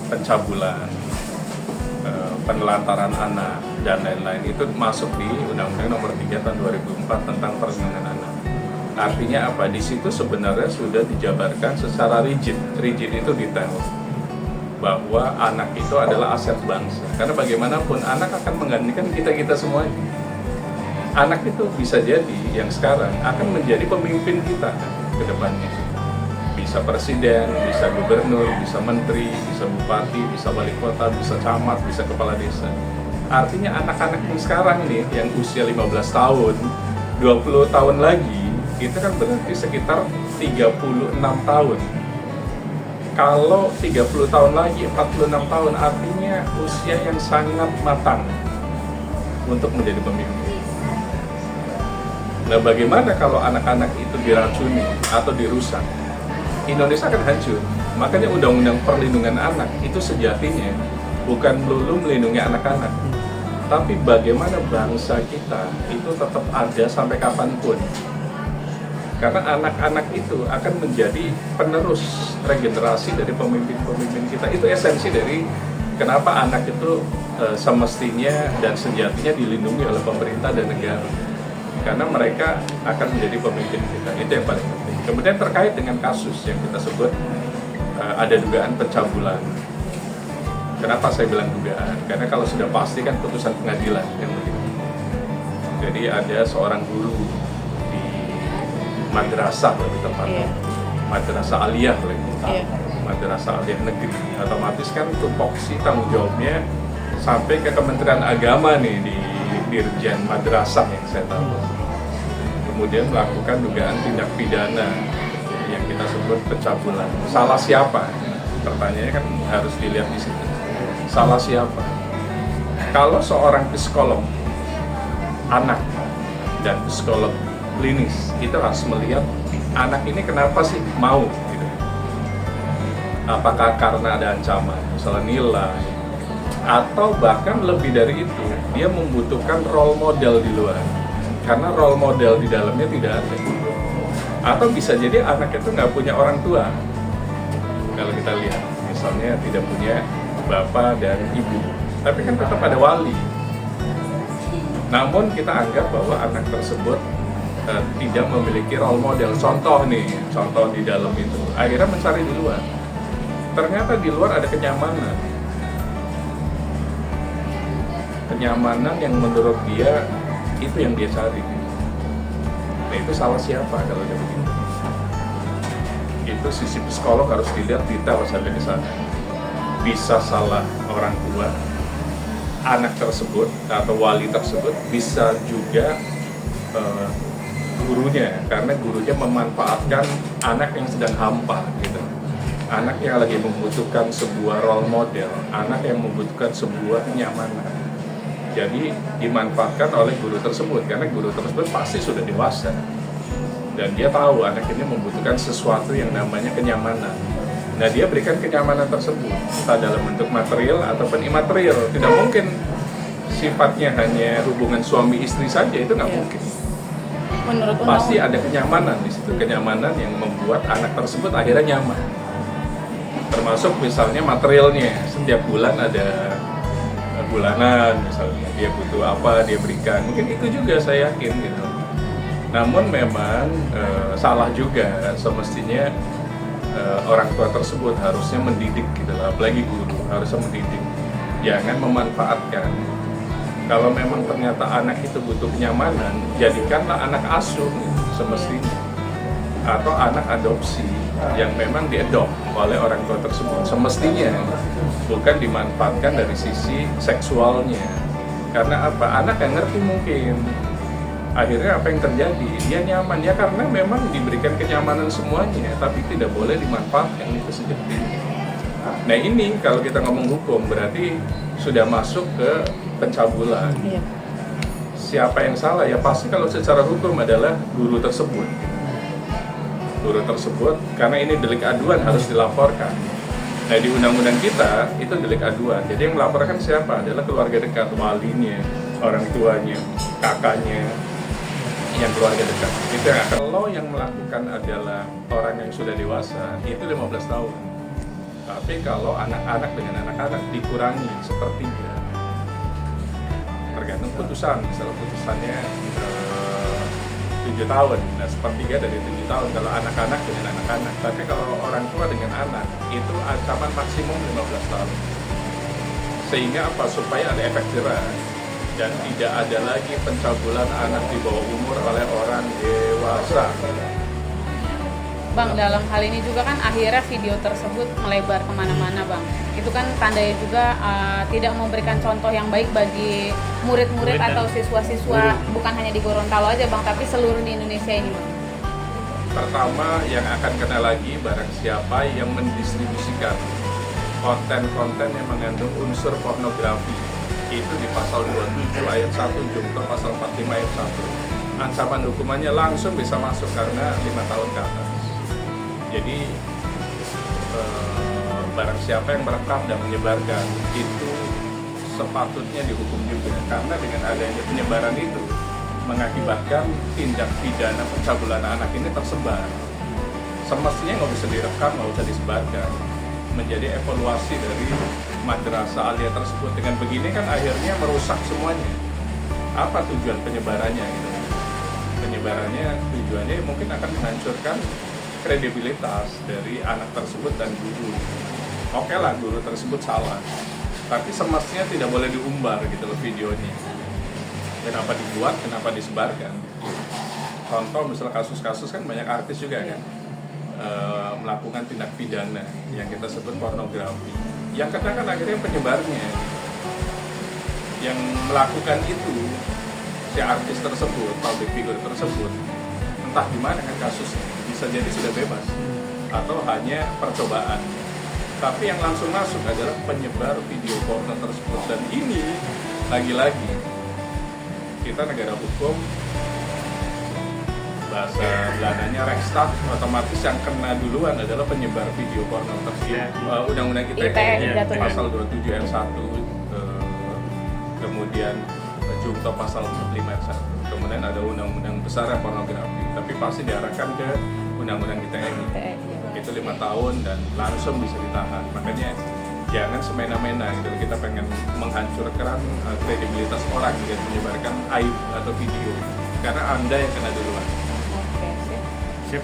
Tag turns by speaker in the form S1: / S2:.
S1: pencabulan, penelantaran anak, dan lain-lain itu masuk di Undang-Undang Nomor 3 Tahun 2004 tentang perlindungan anak. Artinya apa? Di situ sebenarnya sudah dijabarkan secara rigid. Rigid itu detail bahwa anak itu adalah aset bangsa. Karena bagaimanapun anak akan menggantikan kita semuanya. Anak itu bisa jadi yang sekarang akan menjadi pemimpin kita ke depannya. Bisa presiden, bisa gubernur, bisa menteri, bisa bupati, bisa wali kota, bisa camat, bisa kepala desa. Artinya anak-anak yang sekarang nih, yang usia 15 tahun, 20 tahun lagi, itu kan berarti sekitar 36 tahun. Kalau 30 tahun lagi, 46 tahun, artinya usia yang sangat matang untuk menjadi pemimpin. Nah, bagaimana kalau anak-anak itu diracuni atau dirusak? Indonesia akan hancur. Makanya Undang-Undang Perlindungan Anak itu sejatinya bukan melulu melindungi anak-anak, tapi bagaimana bangsa kita itu tetap ada sampai kapanpun. Karena anak-anak itu akan menjadi penerus regenerasi dari pemimpin-pemimpin kita. Itu esensi dari kenapa anak itu semestinya dan sejatinya dilindungi oleh pemerintah dan negara. Karena mereka akan menjadi pemimpin kita. Itu yang paling penting. Kemudian terkait dengan kasus yang kita sebut ada dugaan pencabulan. Kenapa saya bilang dugaan? Karena kalau sudah pasti kan putusan pengadilan yang begitu. Jadi ada seorang guru di madrasah lebih tepatnya, madrasah aliyah lebih, madrasah aliyah negeri. Otomatis kan tupoksi tanggung jawabnya sampai ke Kementerian Agama nih di Dirjen Madrasah yang saya tahu. Kemudian melakukan dugaan tindak pidana yang kita sebut pencabulan. Salah siapa? Pertanyaannya kan harus dilihat di situ. Salah siapa? Kalau seorang psikolog anak dan psikolog klinis itu harus melihat anak ini kenapa sih mau gitu. Apakah karena ada ancaman, misalnya nilai, atau bahkan lebih dari itu, dia membutuhkan role model di luar. Karena role model di dalamnya tidak ada. Atau bisa jadi anak itu nggak punya orang tua. Kalau kita lihat, misalnya tidak punya bapak dan ibu, tapi kan tetap ada wali. Namun kita anggap bahwa anak tersebut tidak memiliki role model. Contoh di dalam itu. Akhirnya mencari di luar. Ternyata di luar ada kenyamanan. Kenyamanan yang menurut dia itu yang dia cari. Nah, itu salah siapa kalau dia begitu? Itu sisi psikolog harus dilihat detail sampai ke sana. Bisa salah orang tua, anak tersebut atau wali tersebut, bisa juga gurunya, karena gurunya memanfaatkan anak yang sedang hampa gitu. Anak yang lagi membutuhkan sebuah role model, anak yang membutuhkan sebuah kenyamanan. Jadi dimanfaatkan oleh guru tersebut, karena guru tersebut pasti sudah dewasa dan dia tahu anak ini membutuhkan sesuatu yang namanya kenyamanan. Nah, dia berikan kenyamanan tersebut entah dalam bentuk material ataupun imaterial. Tidak mungkin sifatnya hanya hubungan suami istri saja, itu nggak mungkin. Pasti ada kenyamanan di situ, kenyamanan yang membuat anak tersebut akhirnya nyaman. Termasuk misalnya materialnya, setiap bulan ada bulanan misalnya, dia butuh apa dia berikan, mungkin itu juga saya yakin gitu. Namun memang salah juga, semestinya orang tua tersebut harusnya mendidik gitu lah, apalagi guru harusnya mendidik, jangan memanfaatkan. Kalau memang ternyata anak itu butuh kenyamanan, jadikanlah anak asuh semestinya, atau anak adopsi yang memang diadop oleh orang tua tersebut semestinya, bukan dimanfaatkan dari sisi seksualnya. Karena apa? Anak yang ngerti mungkin. Akhirnya apa yang terjadi? Dia nyaman ya karena memang diberikan kenyamanan semuanya, tapi tidak boleh dimanfaatkan itu sejatinya. Nah, ini kalau kita ngomong hukum berarti sudah masuk ke pencabulan. Siapa yang salah? Ya pasti kalau secara hukum adalah guru tersebut. Guru tersebut, karena ini delik aduan harus dilaporkan. Nah, di undang-undang kita itu delik aduan. Jadi yang melaporkan siapa? Adalah keluarga dekat, walinya, orang tuanya, kakaknya, yang keluarga dekat. Itu yang akan. Kalau yang melakukan adalah orang yang sudah dewasa, itu 15 tahun. Tapi kalau anak-anak dengan anak-anak dikurangi sepertiga, tergantung putusan. Misalnya putusannya 7 tahun, nah sepertiga dari 7 tahun kalau anak-anak dengan anak-anak. Tapi kalau orang tua dengan anak itu ancaman maksimum 15 tahun. Sehingga apa? Supaya ada efek jerah dan tidak ada lagi pencabulan anak di bawah umur oleh orang dewasa.
S2: Bang, dalam hal ini juga kan akhirnya video tersebut melebar kemana-mana, Bang. Itu kan tandanya juga tidak memberikan contoh yang baik bagi murid-murid atau siswa-siswa, bukan hanya di Gorontalo aja, Bang, tapi seluruh di Indonesia ini, Bang.
S1: Pertama, yang akan kena lagi barang siapa yang mendistribusikan konten-konten yang mengandung unsur pornografi. Itu di pasal 27 ayat 1 Junto pasal 45 ayat 1. Ancaman hukumannya langsung bisa masuk karena 5 tahun ke atas. Jadi barang siapa yang merekam dan menyebarkan itu sepatutnya dihukum juga, karena dengan adanya penyebaran itu mengakibatkan tindak pidana pencabulan anak ini tersebar. Semestinya nggak bisa direkam, nggak usah disebarkan. Menjadi evaluasi dari madrasah aliyah tersebut. Dengan begini kan akhirnya merusak semuanya. Apa tujuan penyebarannya gitu? Penyebarannya tujuannya mungkin akan menghancurkan kredibilitas dari anak tersebut dan guru. Oke lah, guru tersebut salah, tapi semestinya tidak boleh diumbar gitu loh videonya. Kenapa dibuat, kenapa disebarkan? Contoh misalnya kasus-kasus kan banyak artis juga kan melakukan tindak pidana yang kita sebut pornografi. Yang kena kan akhirnya penyebarnya, yang melakukan itu si artis tersebut, public figure tersebut, entah di mana kan kasusnya, bisa jadi sudah bebas atau hanya percobaan. Tapi yang langsung masuk adalah penyebar video porno tersebut. Dan ini lagi-lagi kita negara hukum, bahasa Belandanya Rechtsstaat, otomatis yang kena duluan adalah penyebar video porno tersebut. Undang-undang ITE pasal 27 ayat 1, kemudian Junto pasal 45 ayat 1. Kemudian ada undang-undang besar pornografi, tapi pasti diarahkan ke undang-undang ITE. Itu 5 tahun dan langsung bisa ditahan. Makanya jangan semena-mena gitu. Kita pengen menghancurkan kredibilitas orang dengan menyebarkan aib atau video, karena Anda yang kena duluan.
S2: Oke, sip.
S3: Sip.